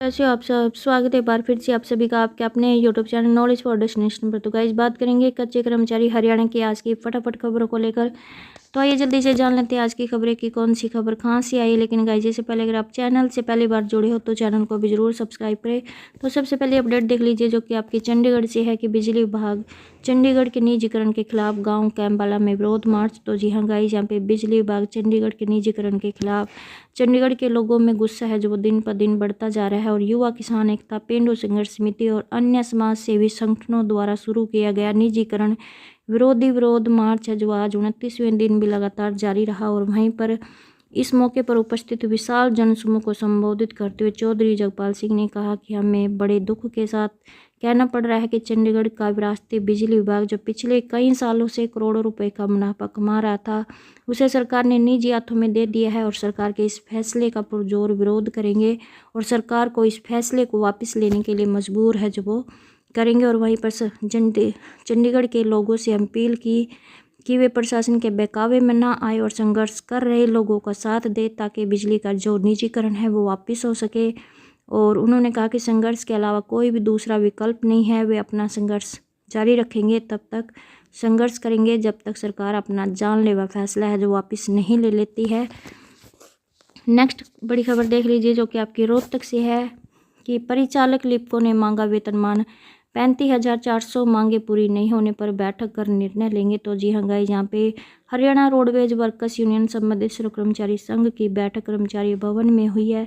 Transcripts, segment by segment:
कैसे हो आप सब। स्वागत है एक बार फिर से आप सभी का आपके अपने YouTube channel knowledge for destination पर। तो गाइस बात करेंगे कच्चे कर्मचारी हरियाणा की आज की फटाफट खबरों को लेकर। तो आइए जल्दी से जान लेते हैं आज की खबरें की कौन सी खबर कहाँ से आई। लेकिन गाइस इससे पहले अगर आप चैनल से पहली बार जुड़े हो तो चैनल को भी जरूर सब्सक्राइब करें। तो सबसे पहले अपडेट देख लीजिए जो कि आपकी चंडीगढ़ से है कि बिजली विभाग चंडीगढ़ के निजीकरण के खिलाफ गाँव कैंबाला में विरोध मार्च। तो जी हाँ गाइस, यहाँ पे बिजली विभाग चंडीगढ़ के निजीकरण के खिलाफ चंडीगढ़ के लोगों में गुस्सा है जो वो दिन पर दिन बढ़ता जा रहा है। और युवा किसान एकता, पेंडू संघर्ष समिति और अन्य समाज सेवी संगठनों द्वारा शुरू किया गया निजीकरण विरोधी विरोध मार्च है जो आज 29वें दिन भी लगातार जारी रहा। और वहीं पर इस मौके पर उपस्थित विशाल जनसमूह को संबोधित करते हुए चौधरी जगपाल सिंह ने कहा कि हमें बड़े दुख के साथ कहना पड़ रहा है कि चंडीगढ़ का विरासती बिजली विभाग जो पिछले कई सालों से करोड़ों रुपए का मुनाफा कमा रहा था, उसे सरकार ने निजी हाथों में दे दिया है। और सरकार के इस फैसले का पुरजोर विरोध करेंगे और सरकार को इस फैसले को वापस लेने के लिए मजबूर है जो वो करेंगे। और वहीं पर चंडीगढ़ के लोगों से अपील की कि वे प्रशासन के बहकावे में ना आए और संघर्ष कर रहे लोगों का साथ दे ताकि बिजली का जो निजीकरण है वो वापस हो सके। और उन्होंने कहा कि संघर्ष के अलावा कोई भी दूसरा विकल्प नहीं है। वे अपना संघर्ष जारी रखेंगे, तब तक संघर्ष करेंगे जब तक सरकार अपना जानलेवा फैसला है जो वापस नहीं ले लेती है। नेक्स्ट बड़ी खबर देख लीजिए जो कि आपकी रोहतक से है कि परिचालक लिपको ने मांगा वेतनमान 35,400, मांगे पूरी नहीं होने पर बैठक कर निर्णय लेंगे। तो जी हाँ गाइस, यहाँ पे हरियाणा रोडवेज वर्कर्स यूनियन संबंधित कर्मचारी संघ की बैठक कर्मचारी भवन में हुई है।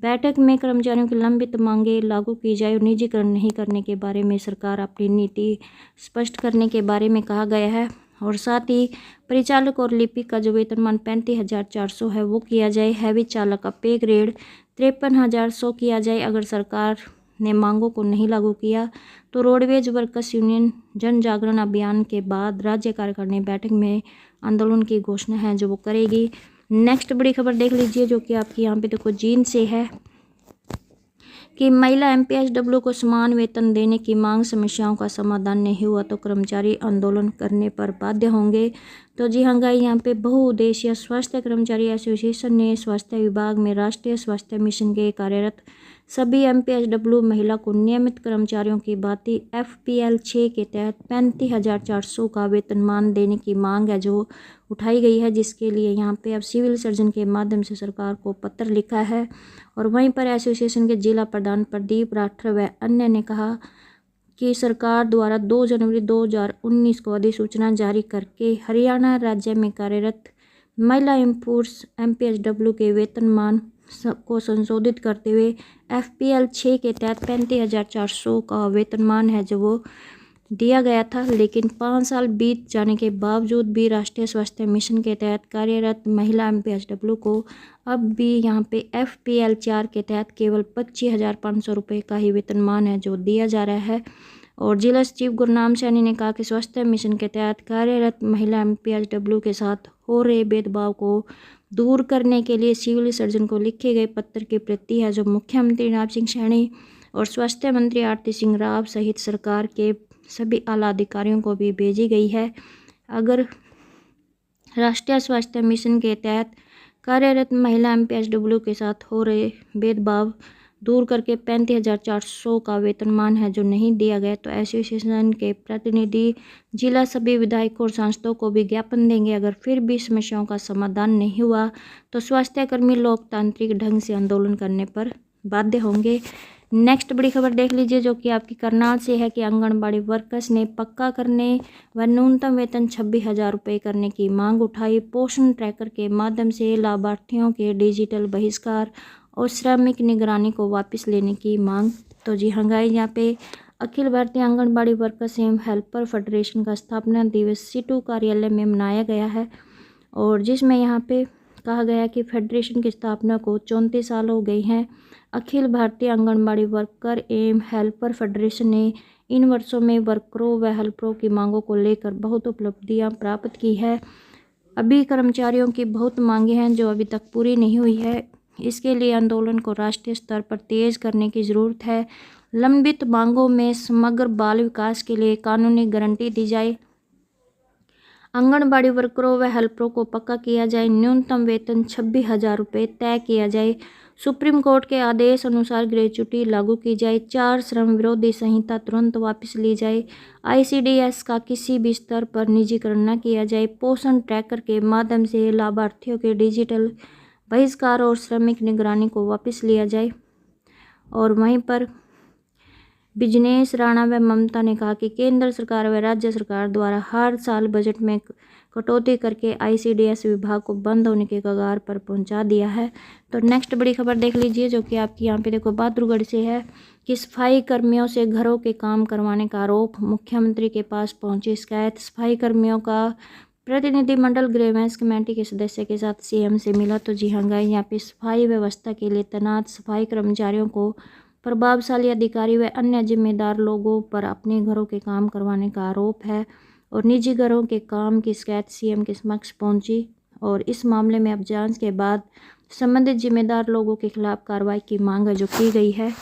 बैठक में कर्मचारियों की लंबित मांगे लागू की जाए और निजीकरण नहीं करने के बारे में सरकार अपनी नीति स्पष्ट करने के बारे में कहा गया है। और साथ ही परिचालक और लिपिक का जो वेतनमान 35,400 है वो किया जाए। हैवी चालक का पे ग्रेड 53,100 किया जाए। अगर सरकार ने मांगों को नहीं लागू किया तो रोडवेज वर्कर्स यूनियन जन जागरण अभियान के बाद राज्य कार्यकारिणी बैठक में आंदोलन की घोषणा है जो वो करेगी। नेक्स्ट बड़ी खबर देख लीजिए जो कि आपकी यहाँ पे देखो जींद से है कि महिला एमपीएसडब्ल्यू को समान वेतन देने की मांग समस्याओं का समाधान नहीं हुआ तो कर्मचारी आंदोलन करने पर बाध्य होंगे। तो जी हाँ गाइस, यहाँ पे बहुउद्देशीय स्वास्थ्य कर्मचारी एसोसिएशन ने स्वास्थ्य विभाग में राष्ट्रीय स्वास्थ्य मिशन के कार्यरत सभी एमपीएसडब्ल्यू महिला को नियमित कर्मचारियों की भांति FPL 6 के तहत 35,400 का वेतनमान देने की मांग है जो उठाई गई है, जिसके लिए यहाँ पे अब सिविल सर्जन के माध्यम से सरकार को पत्र लिखा है। और वहीं पर एसोसिएशन के जिला प्रधान प्रदीप राठौर व अन्य ने कहा कि सरकार द्वारा 2 जनवरी 2019 को अधिसूचना जारी करके हरियाणा राज्य में कार्यरत महिला एम्पुर्स MPSW के वेतनमान को संशोधित करते हुए FPL 6 के तहत 35,400 का वेतनमान है जो वो दिया गया था। लेकिन 5 साल बीत जाने के बावजूद भी राष्ट्रीय स्वास्थ्य मिशन के तहत कार्यरत महिला MPSW को अब भी यहाँ पे FPL 4 के तहत केवल 25,500 रुपये का ही वेतनमान है जो दिया जा रहा है। और जिला सचिव गुरनाम सैनी ने कहा कि स्वास्थ्य मिशन के तहत कार्यरत महिला MPSW के साथ हो रहे भेदभाव को दूर करने के लिए सिविल सर्जन को लिखे गए पत्र की प्रति है जो मुख्यमंत्री नवाब सिंह सैनी और स्वास्थ्य मंत्री आरती सिंह राव सहित सरकार के सभी आला अधिकारियों को भी भेजी गई है। अगर राष्ट्रीय स्वास्थ्य मिशन के तहत कार्यरत महिला MPSW के साथ हो रहे भेदभाव दूर करके 35,400 का वेतनमान है जो नहीं दिया गया तो एसोसिएशन के प्रतिनिधि जिला सभी विधायकों और सांसदों को भी ज्ञापन देंगे। अगर फिर भी समस्याओं का समाधान नहीं हुआ तो स्वास्थ्यकर्मी लोकतांत्रिक ढंग से आंदोलन करने पर बाध्य होंगे। नेक्स्ट बड़ी खबर देख लीजिए जो कि आपकी करनाल से है कि आंगनबाड़ी वर्कर्स ने पक्का करने व न्यूनतम वेतन 26,000 रुपये करने की मांग उठाई। पोषण ट्रैकर के माध्यम से लाभार्थियों के डिजिटल बहिष्कार और श्रमिक निगरानी को वापस लेने की मांग। तो जी हाँ गाइस, यहाँ पे अखिल भारतीय आंगनबाड़ी वर्कर्स एवं हेल्पर फेडरेशन का स्थापना दिवस सीटू कार्यालय में मनाया गया है। और जिसमें यहाँ पे कहा गया कि फेडरेशन की स्थापना को 34 साल हो गए हैं। अखिल भारतीय आंगनबाड़ी वर्कर एवं हेल्पर फेडरेशन ने इन वर्षों में वर्करों व हेल्परों की मांगों को लेकर बहुत उपलब्धियां प्राप्त की है। अभी कर्मचारियों की बहुत मांगे हैं जो अभी तक पूरी नहीं हुई है। इसके लिए आंदोलन को राष्ट्रीय स्तर पर तेज करने की ज़रूरत है। लंबित मांगों में समग्र बाल विकास के लिए कानूनी गारंटी दी जाए। आंगनबाड़ी वर्करों व हेल्परों को पक्का किया जाए। न्यूनतम वेतन 26,000 रुपये तय किया जाए। सुप्रीम कोर्ट के आदेश अनुसार ग्रेच्युटी लागू की जाए। 4 श्रम विरोधी संहिता तुरंत वापस ली जाए। ICDS का किसी भी स्तर पर निजीकरण न किया जाए। पोषण ट्रैकर के माध्यम से लाभार्थियों के डिजिटल बहिष्कार और श्रमिक निगरानी को वापस लिया जाए। और वहीं पर बिजनेस राणा व ममता ने कहा कि केंद्र सरकार व राज्य सरकार द्वारा हर साल बजट में कटौती करके ICDS विभाग को बंद होने के कगार पर पहुंचा दिया है। तो नेक्स्ट बड़ी खबर देख लीजिए, जो कि आपकी यहाँ पे देखो बहादुरगढ़ से है कि सफाई कर्मियों से घरों के काम करवाने का आरोप। मुख्यमंत्री के पास पहुंची शिकायत। सफाई कर्मियों का प्रतिनिधिमंडल ग्रीवेंस कमेटी के सदस्य के साथ CM से मिला। तो जी हाँ गाइस, यहाँ पे सफाई व्यवस्था के लिए तैनात सफाई कर्मचारियों को प्रभावशाली अधिकारी व अन्य जिम्मेदार लोगों पर अपने घरों के काम करवाने का आरोप है और निजी घरों के काम की शिकायत CM के समक्ष पहुंची और इस मामले में अब जांच के बाद संबंधित जिम्मेदार लोगों के खिलाफ कार्रवाई की मांग है जो की गई है।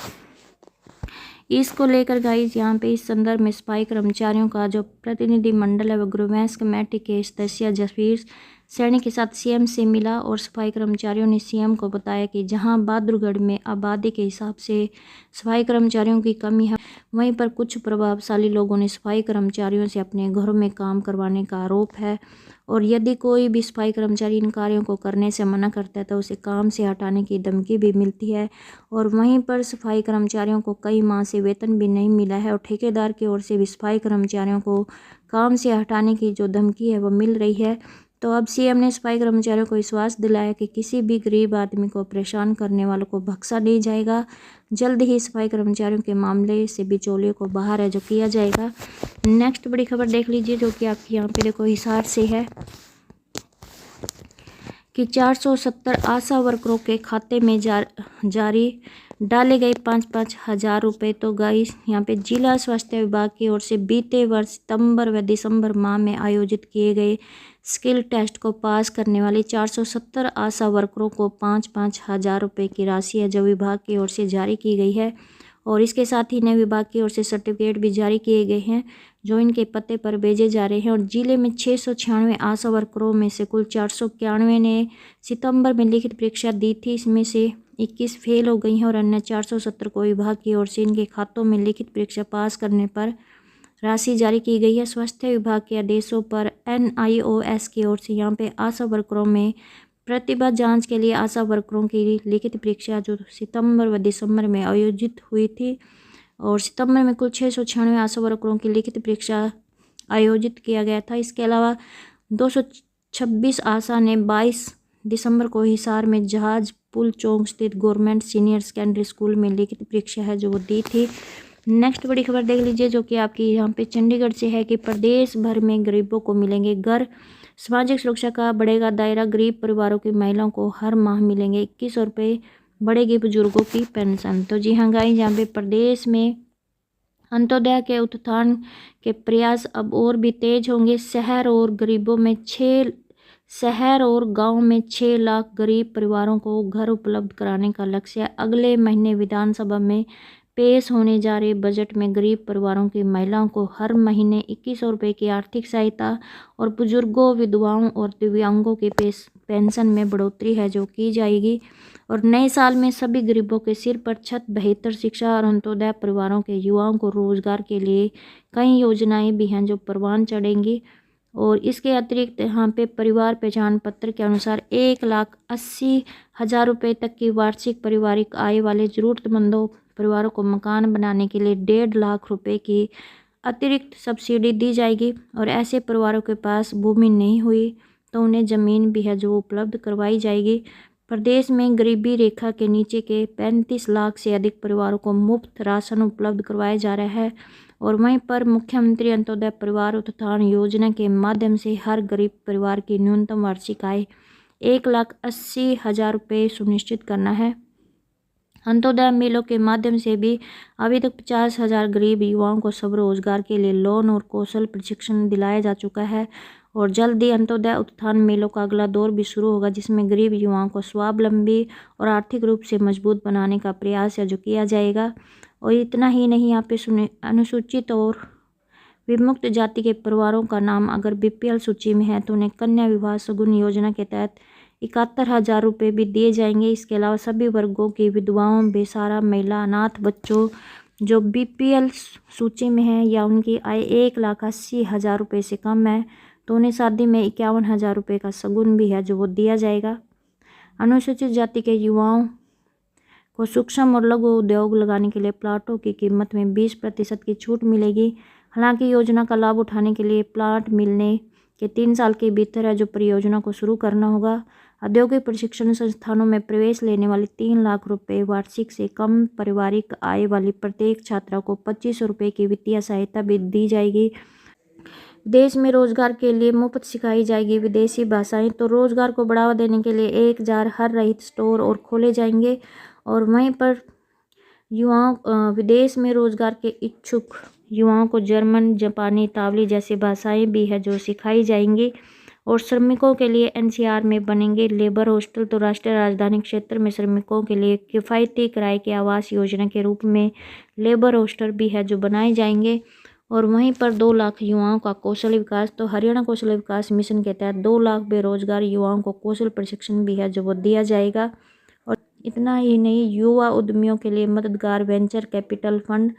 इसको लेकर गाइस यहाँ पे इस संदर्भ में सफाई कर्मचारियों का जो प्रतिनिधि मंडल है वह ग्रीवेंस कमेटी के सदस्य जसवीर सैनी के साथ CM से मिला और सफाई कर्मचारियों ने CM को बताया कि जहां बहादुरगढ़ में आबादी के हिसाब से सफाई कर्मचारियों की कमी है, वहीं पर कुछ प्रभावशाली लोगों ने सफाई कर्मचारियों से अपने घरों में काम करवाने का आरोप है और यदि कोई भी सफाई कर्मचारी इन कार्यों को करने से मना करता है तो उसे काम से हटाने की धमकी भी मिलती है। और वहीं पर सफाई कर्मचारियों को कई माह से वेतन भी नहीं मिला है और ठेकेदार की ओर से भी सफाई कर्मचारियों को काम से हटाने की जो धमकी है वो मिल रही है। तो अब CM ने सफाई कर्मचारियों को विश्वास दिलाया कि किसी भी गरीब आदमी को परेशान करने वालों को बख्शा नहीं जाएगा। जल्द ही सफाई कर्मचारियों के मामले से बिचौलियों को बाहर है जो किया जाएगा। नेक्स्ट बड़ी खबर देख लीजिए, जो कि आपकी यहाँ पे देखो हिसार से है कि 470 आशा वर्करों के खाते में जारी डाले गए 5-5 हज़ार रुपये। तो गाइस यहाँ पे जिला स्वास्थ्य विभाग की ओर से बीते वर्ष सितंबर व दिसंबर माह में आयोजित किए गए स्किल टेस्ट को पास करने वाली 470 आशा वर्करों को 5-5 हज़ार रुपये की राशि है जो विभाग की ओर से जारी की गई है और इसके साथ ही नए विभाग की ओर से सर्टिफिकेट भी जारी किए गए हैं जो इनके पते पर भेजे जा रहे हैं। और जिले में 696 आशा वर्करों में से कुल 491 ने सितंबर में लिखित परीक्षा दी थी। इसमें से 21 फेल हो गई हैं और अन्य 470 को विभाग की ओर से इनके खातों में लिखित परीक्षा पास करने पर राशि जारी की गई है। स्वास्थ्य विभाग के आदेशों पर NIOS की ओर से यहाँ पे आशा वर्करों में प्रतिभा जांच के लिए आशा वर्करों की लिखित परीक्षा जो सितंबर व दिसंबर में आयोजित हुई थी और सितंबर में कुल 696 आशा वर्करों की लिखित परीक्षा आयोजित किया गया था। इसके अलावा 226 आशा ने 22 दिसंबर को हिसार में जहाज पुल चौक स्थित गवर्नमेंट सीनियर सेकेंडरी स्कूल में लिखित परीक्षा है जो वो दी थी। नेक्स्ट बड़ी खबर देख लीजिए, जो कि आपकी यहाँ पे चंडीगढ़ से है कि प्रदेश भर में गरीबों को मिलेंगे घर। सामाजिक सुरक्षा का बढ़ेगा दायरा। गरीब परिवारों की महिलाओं को हर माह मिलेंगे 2100 रुपये। बढ़ेगी बुजुर्गों की पेंशन। तो जी हाँ गाइस, यहाँ पे प्रदेश में अंत्योदय के उत्थान के प्रयास अब और भी तेज होंगे। शहर और गांव में 6 लाख गरीब परिवारों को घर उपलब्ध कराने का लक्ष्य है। अगले महीने विधानसभा में पेश होने जा रहे बजट में गरीब परिवारों की महिलाओं को हर महीने 2100 रुपये की आर्थिक सहायता और बुजुर्गों, विधवाओं और दिव्यांगों की पेंशन में बढ़ोतरी है जो की जाएगी। और नए साल में सभी गरीबों के सिर पर छत, बेहतर शिक्षा और अंत्योदय परिवारों के युवाओं को रोजगार के लिए कई योजनाएं भी हैं जो परवान चढ़ेंगी। और इसके अतिरिक्त यहाँ पे परिवार पहचान पत्र के अनुसार 1,80,000 रुपये तक की वार्षिक पारिवारिक आय वाले जरूरतमंदों परिवारों को मकान बनाने के लिए 1.5 लाख रुपए की अतिरिक्त सब्सिडी दी जाएगी। और ऐसे परिवारों के पास भूमि नहीं हुई तो उन्हें ज़मीन भी है जो उपलब्ध करवाई जाएगी। प्रदेश में गरीबी रेखा के नीचे के 35 लाख से अधिक परिवारों को मुफ्त राशन उपलब्ध करवाया जा रहा है। और वहीं पर मुख्यमंत्री अंत्योदय परिवार उत्थान योजना के माध्यम से हर गरीब परिवार की न्यूनतम वार्षिक आय 1,80,000 रुपये सुनिश्चित करना है। अंत्योदय मेलों के माध्यम से भी अभी तक 50,000 गरीब युवाओं को स्वरोजगार के लिए लोन और कौशल प्रशिक्षण दिलाया जा चुका है। और जल्द ही अंत्योदय उत्थान मेलों का अगला दौर भी शुरू होगा जिसमें गरीब युवाओं को स्वावलंबी और आर्थिक रूप से मजबूत बनाने का प्रयास है जो किया जाएगा। और इतना ही नहीं, यहाँ पे अनुसूचित और विमुक्त जाति के परिवारों का नाम अगर BPL सूची में है तो उन्हें कन्या विवाह सगुन योजना के तहत 71,000 रुपये भी दिए जाएंगे। इसके अलावा सभी वर्गों की विधवाओं, बेसहारा महिला, अनाथ बच्चों जो BPL सूची में है या उनकी आय 1,80,000 रुपये से कम है तो उन्हें शादी में 51,000 रुपये का शगुन भी है जो वो दिया जाएगा। अनुसूचित जाति के युवाओं को सूक्ष्म और लघु उद्योग लगाने के लिए प्लाटों की कीमत में 20% की छूट मिलेगी। हालांकि योजना का लाभ उठाने के लिए प्लाट मिलने के 3 साल के भीतर है जो परियोजना को शुरू करना होगा। औद्योगिक प्रशिक्षण संस्थानों में प्रवेश लेने वाली 3 लाख रुपये वार्षिक से कम पारिवारिक आय वाली प्रत्येक छात्रा को 2500 रुपये की वित्तीय सहायता भी दी जाएगी। देश में रोजगार के लिए मुफ्त सिखाई जाएगी विदेशी भाषाएं। तो रोजगार को बढ़ावा देने के लिए 1000 हर रहित स्टोर और खोले जाएंगे और वहीं पर युवाओं विदेश में रोजगार के इच्छुक युवाओं को जर्मन, जापानी, इतालवी जैसी भाषाएं भी है जो सिखाई जाएंगी। और श्रमिकों के लिए NCR में बनेंगे लेबर हॉस्टल। तो राष्ट्रीय राजधानी क्षेत्र में श्रमिकों के लिए किफ़ायती किराए के आवास योजना के रूप में लेबर हॉस्टल भी है जो बनाए जाएंगे। और वहीं पर 2 लाख युवाओं का कौशल विकास। तो हरियाणा कौशल विकास मिशन के तहत 2 लाख बेरोजगार युवाओं को कौशल प्रशिक्षण भी है जो वो दिया जाएगा। और इतना ही नहीं, युवा उद्यमियों के लिए मददगार वेंचर कैपिटल फंड।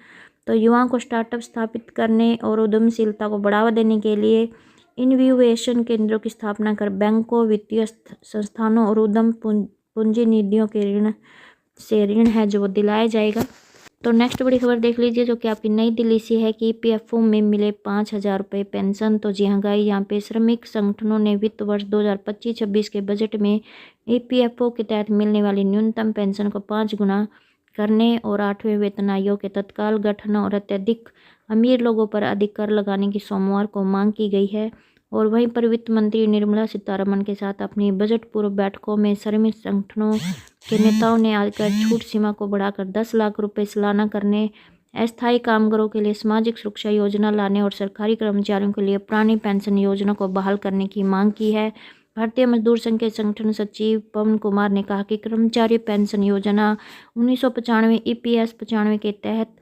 तो युवाओं को स्टार्टअप स्थापित करने और उद्यमशीलता को बढ़ावा देने के लिए इनोवेशन केंद्रों की स्थापना कर बैंकों, वित्तीय संस्थानों और उद्यम पूंजी निधियों के ऋण है जो वो दिलाया जाएगा। तो नेक्स्ट बड़ी खबर देख लीजिए जो कि आपकी नई दिल्ली से है कि EPFO में मिले 5,000 रुपये पेंशन। तो जी हाँ गाइस, यहाँ पे श्रमिक संगठनों ने वित्त वर्ष 2025-26 के बजट में EPFO के तहत मिलने वाली न्यूनतम पेंशन को 5 गुना करने और 8वें वेतन आयोग के तत्काल गठन और अत्यधिक अमीर लोगों पर अधिक कर लगाने की सोमवार को मांग की गई है। और वहीं पर वित्त मंत्री निर्मला सीतारमण के साथ अपनी बजट पूर्व बैठकों में श्रमिक संगठनों के नेताओं ने आयकर छूट सीमा को बढ़ाकर 10 लाख रुपये सालाना करने, अस्थायी कामगारों के लिए सामाजिक सुरक्षा योजना लाने और सरकारी कर्मचारियों के लिए पुरानी पेंशन योजना को बहाल करने की मांग की है। भारतीय मजदूर संघ के संगठन सचिव पवन कुमार ने कहा कि कर्मचारी पेंशन योजना 1995 EPS 95 के तहत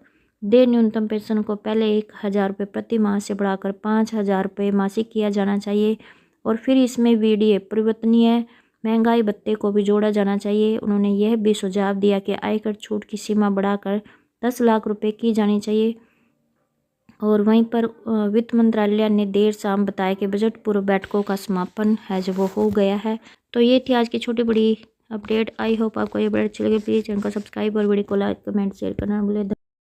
दे न्यूनतम पेंशन को पहले 1,000 रुपये प्रति माह से बढ़ाकर 5,000 रुपये मासिक किया जाना चाहिए और फिर इसमें VDA परिवर्तनीय महंगाई भत्ते को भी जोड़ा जाना चाहिए। उन्होंने यह भी सुझाव दिया कि आयकर छूट की सीमा बढ़ाकर 10 लाख रुपये की जानी चाहिए। और वहीं पर वित्त मंत्रालय ने देर शाम बताया कि बजट पूर्व बैठकों का समापन है जो वो हो गया है। तो ये थी आज की छोटी बड़ी अपडेट। आई होप आपको ये अपडेट अच्छी लगी। प्लीज़ चैनल को सब्सक्राइब और वीडियो को लाइक, कमेंट, शेयर करना ना भूलें।